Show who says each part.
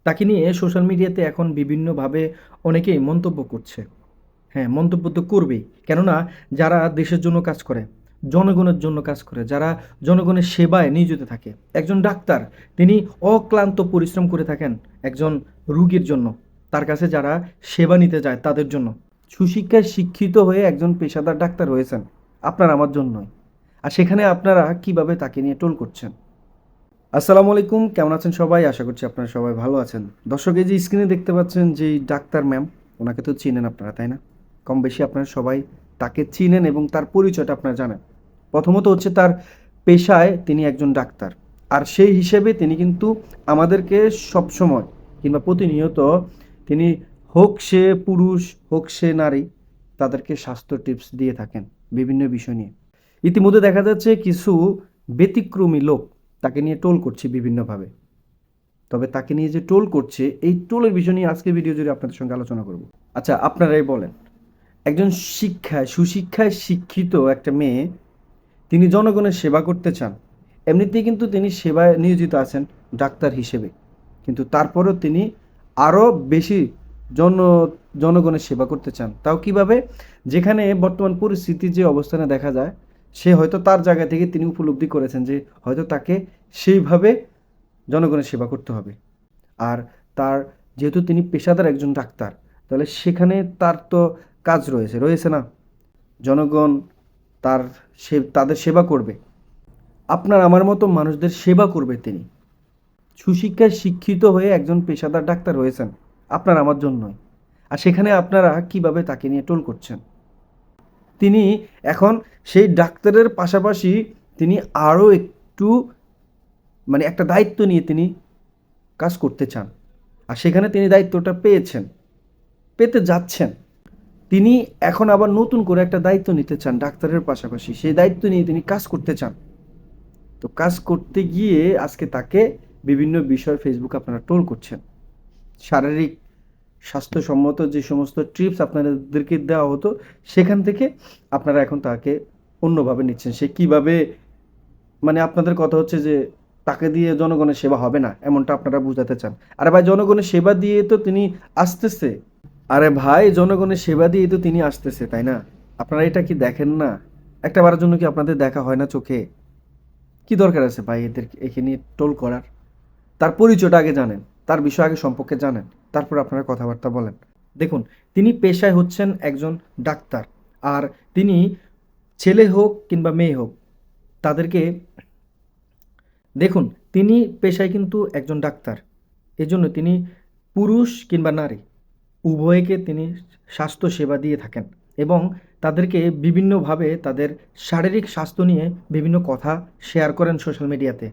Speaker 1: তাকে নিয়ে সোশ্যাল মিডিয়াতে এখন বিভিন্নভাবে অনেকেই মন্তব্য করছে। হ্যাঁ, মন্তব্য তো করবেই। কেননা যারা দেশের জন্য কাজ করে, জনগণের জন্য কাজ করে, যারা জনগণের সেবায় নিয়োজিত থাকে। একজন ডাক্তার, তিনি অক্লান্ত পরিশ্রম করে থাকেন একজন রুগীর জন্য। তার কাছে যারা সেবা নিতে যায় তাদের জন্য। সুশিক্ষায় শিক্ষিত হয়ে একজন পেশাদার ডাক্তার হয়েছেন আপনার আমার জন্যই। আর সেখানে আপনারা কিভাবে তাকে নিয়ে টোল করছেন? আসসালামু আলাইকুম, কেমন আছেন সবাই? আশা করছি আপনারা সবাই ভালো আছেন। দর্শক, এই যে স্ক্রিনে দেখতে পাচ্ছেন যে ডাক্তার ম্যাম, ওনাকে তো চিনেন আপনারা, তাই না? কম বেশি আপনারা সবাই তাকে চিনেন এবং তার পরিচয়টা আপনারা জানেন। প্রথমত হচ্ছে তার পেশায় তিনি একজন ডাক্তার। আর সেই হিসেবে তিনি কিন্তু আমাদেরকে সবসময় কিংবা প্রতিনিয়ত তিনি, হোক সে পুরুষ হোক সে নারী, তাদেরকে স্বাস্থ্য টিপস দিয়ে থাকেন বিভিন্ন বিষয় নিয়ে। ইতিমধ্যে দেখা যাচ্ছে কিছু ব্যতিক্রমী লোক তাকে নিয়ে টোল করছে বিভিন্নভাবে। তবে তাকে নিয়ে যে টোল করছে, এই টোলের বিষয় নিয়ে আজকে ভিডিও জুড়ে আপনাদের সঙ্গে আলোচনা করব। আচ্ছা, আপনারাই বলেন, একজন সুশিক্ষায় শিক্ষিত একটা মেয়ে, তিনি জনগণের সেবা করতে চান। এমনিতেই কিন্তু তিনি সেবায় নিয়োজিত আছেন ডাক্তার হিসেবে। কিন্তু তারপরেও তিনি আরও বেশি জন জনগণের সেবা করতে চান। তাও কিভাবে? যেখানে বর্তমান পরিস্থিতি যে অবস্থানে দেখা যায়, সে হয়তো তার জায়গা থেকে তিনি উপলব্ধি করেছেন যে হয়তো তাকে সেইভাবে জনগণের সেবা করতে হবে। আর তার, যেহেতু তিনি পেশাদার একজন ডাক্তার, তাহলে সেখানে তার তো কাজ রয়েছে না? জনগণ তার তাদের সেবা করবে। আপনার আমার মতো মানুষদের সেবা করবে তিনি। সুশিক্ষায় শিক্ষিত হয়ে একজন পেশাদার ডাক্তার হয়েছেন আপনার আমার জন্যই। আর সেখানে আপনারা কিভাবে তাকে নিয়ে টোল করছেন? তিনি এখন সেই ডাক্তারের পাশাপাশি তিনি আরও একটু, মানে একটা দায়িত্ব নিয়ে তিনি কাজ করতে চান। আর সেখানে তিনি দায়িত্বটা পেতে যাচ্ছেন। তিনি এখন আবার নতুন করে একটা দায়িত্ব নিতে চান ডাক্তারের পাশাপাশি। সেই দায়িত্ব নিয়ে তিনি কাজ করতে চান। তো কাজ করতে গিয়ে আজকে তাকে বিভিন্ন বিষয় ফেসবুকে আপনারা টোল করছেন। শারীরিক স্বাস্থ্যসম্মত যে সমস্ত টিপস আপনাদেরকে দেওয়া হতো, সেখান থেকে আপনারা এখন তাকে অন্যভাবে নিচ্ছেন। সে কিভাবে, মানে আপনাদের কথা হচ্ছে যে তাকে দিয়ে জনগণের সেবা হবে না, এমনটা আপনারা বুঝাতে চান। আরে ভাই, জনগণের সেবা দিয়ে তো তিনি আসতেছে। আরে ভাই, জনগণের সেবা দিয়ে তো তিনি আসতেছে, তাই না? আপনারা এটা কি দেখেন না? একটা বারের জন্য কি আপনাদের দেখা হয় না চোখে? কি দরকার আছে ভাই এদের একে নিয়ে টোল করার? তার পরিচয়টা আগে জানেন, তার বিষয় আগে সম্পর্কে জানেন, তারপর আপনারা কথাবার্তা বলেন। দেখুন, তিনি পেশায় হচ্ছেন একজন ডাক্তার। আর তিনি, ছেলে হোক কিংবা মেয়ে হোক, তাদেরকে দেখুন, তিনি পেশায় কিন্তু একজন ডাক্তার। এজন্য তিনি পুরুষ কিংবা নারী উভয়কে তিনি স্বাস্থ্য সেবা দিয়ে থাকেন এবং তাদেরকে বিভিন্নভাবে তাদের শারীরিক স্বাস্থ্য নিয়ে বিভিন্ন কথা শেয়ার করেন সোশ্যাল মিডিয়াতে।